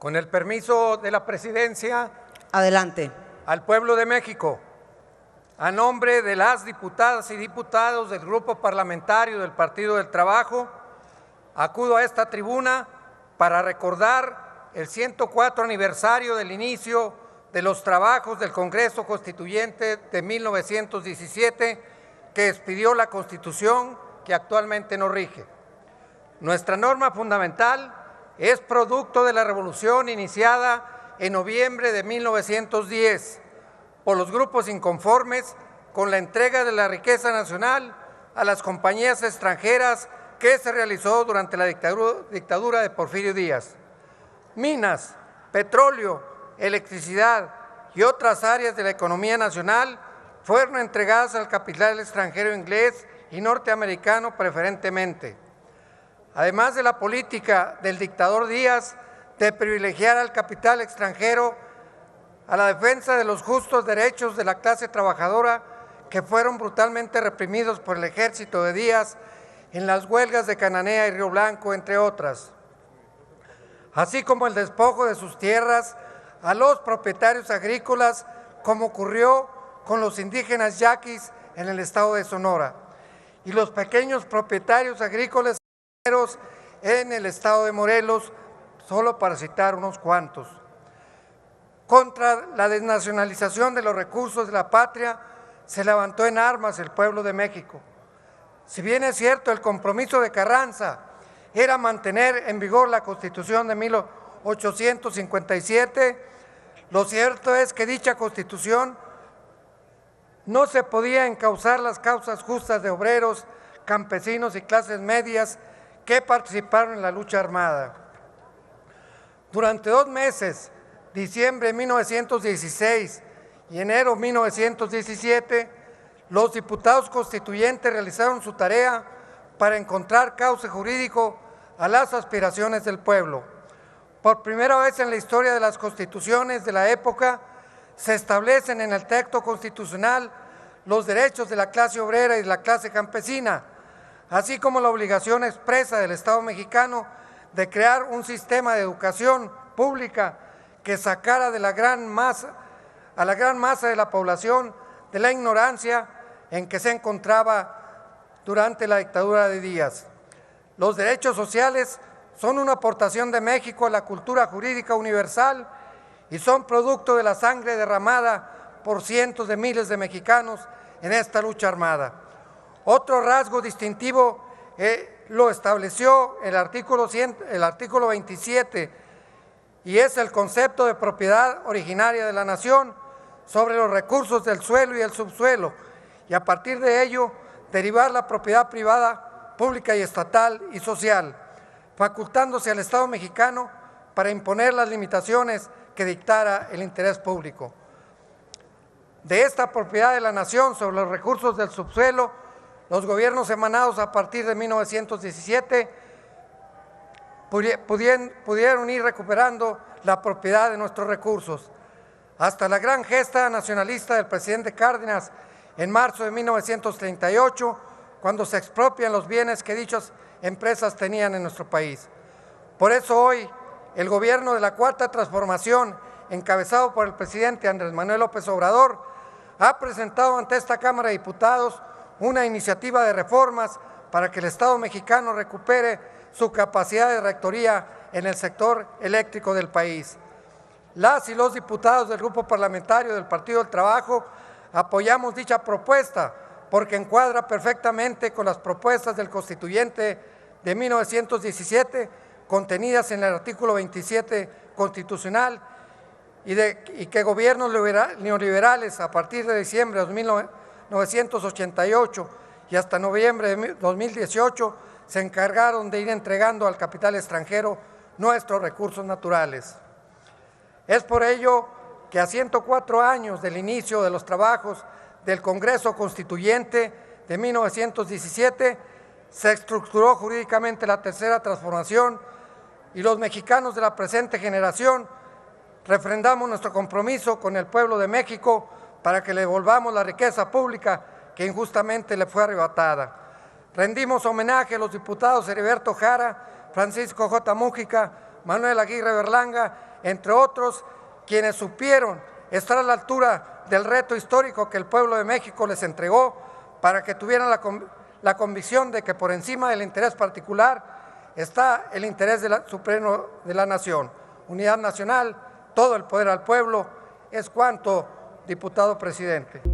Con el permiso de la presidencia. Adelante. Al pueblo de México, a nombre de las diputadas y diputados del Grupo Parlamentario del Partido del Trabajo, acudo a esta tribuna para recordar el 104 aniversario del inicio de los trabajos del Congreso Constituyente de 1917, que expidió la Constitución que actualmente nos rige. Nuestra norma fundamental es producto de la revolución iniciada en noviembre de 1910 por los grupos inconformes con la entrega de la riqueza nacional a las compañías extranjeras que se realizó durante la dictadura de Porfirio Díaz. Minas, petróleo, electricidad y otras áreas de la economía nacional fueron entregadas al capital extranjero inglés y norteamericano preferentemente. Además de la política del dictador Díaz de privilegiar al capital extranjero a la defensa de los justos derechos de la clase trabajadora, que fueron brutalmente reprimidos por el ejército de Díaz en las huelgas de Cananea y Río Blanco, entre otras, así como el despojo de sus tierras a los propietarios agrícolas, como ocurrió con los indígenas yaquis en el estado de Sonora y los pequeños propietarios agrícolas en el estado de Morelos, solo para citar unos cuantos. Contra la desnacionalización de los recursos de la patria se levantó en armas el pueblo de México. Si bien es cierto, el compromiso de Carranza era mantener en vigor la Constitución de 1857, lo cierto es que dicha Constitución no se podía encauzar las causas justas de obreros, campesinos y clases medias que participaron en la lucha armada. Durante 2 meses, diciembre de 1916 y enero de 1917, los diputados constituyentes realizaron su tarea para encontrar cauce jurídico a las aspiraciones del pueblo. Por primera vez en la historia de las constituciones de la época, se establecen en el texto constitucional los derechos de la clase obrera y de la clase campesina, así como la obligación expresa del Estado mexicano de crear un sistema de educación pública que sacara a la gran masa de la población de la ignorancia en que se encontraba durante la dictadura de Díaz. Los derechos sociales son una aportación de México a la cultura jurídica universal y son producto de la sangre derramada por cientos de miles de mexicanos en esta lucha armada. Otro rasgo distintivo lo estableció el artículo 27, y es el concepto de propiedad originaria de la nación sobre los recursos del suelo y el subsuelo, y a partir de ello derivar la propiedad privada, pública y estatal y social, facultándose al Estado mexicano para imponer las limitaciones que dictara el interés público. De esta propiedad de la nación sobre los recursos del subsuelo, los gobiernos emanados a partir de 1917 pudieron ir recuperando la propiedad de nuestros recursos, hasta la gran gesta nacionalista del presidente Cárdenas en marzo de 1938, cuando se expropian los bienes que dichas empresas tenían en nuestro país. Por eso hoy el gobierno de la Cuarta Transformación, encabezado por el presidente Andrés Manuel López Obrador, ha presentado ante esta Cámara de Diputados una iniciativa de reformas para que el Estado mexicano recupere su capacidad de rectoría en el sector eléctrico del país. Las y los diputados del Grupo Parlamentario del Partido del Trabajo apoyamos dicha propuesta porque encuadra perfectamente con las propuestas del Constituyente de 1917 contenidas en el artículo 27 constitucional y que gobiernos neoliberales a partir de diciembre de 1988 y hasta noviembre de 2018 se encargaron de ir entregando al capital extranjero nuestros recursos naturales. Es por ello que a 104 años del inicio de los trabajos del Congreso Constituyente de 1917 se estructuró jurídicamente la Tercera Transformación y los mexicanos de la presente generación refrendamos nuestro compromiso con el pueblo de México para que le devolvamos la riqueza pública que injustamente le fue arrebatada. Rendimos homenaje a los diputados Heriberto Jara, Francisco J. Mújica, Manuel Aguirre Berlanga, entre otros, quienes supieron estar a la altura del reto histórico que el pueblo de México les entregó para que tuvieran la convicción de que por encima del interés particular está el interés supremo de la nación. Unidad nacional, todo el poder al pueblo, es cuanto, diputado presidente.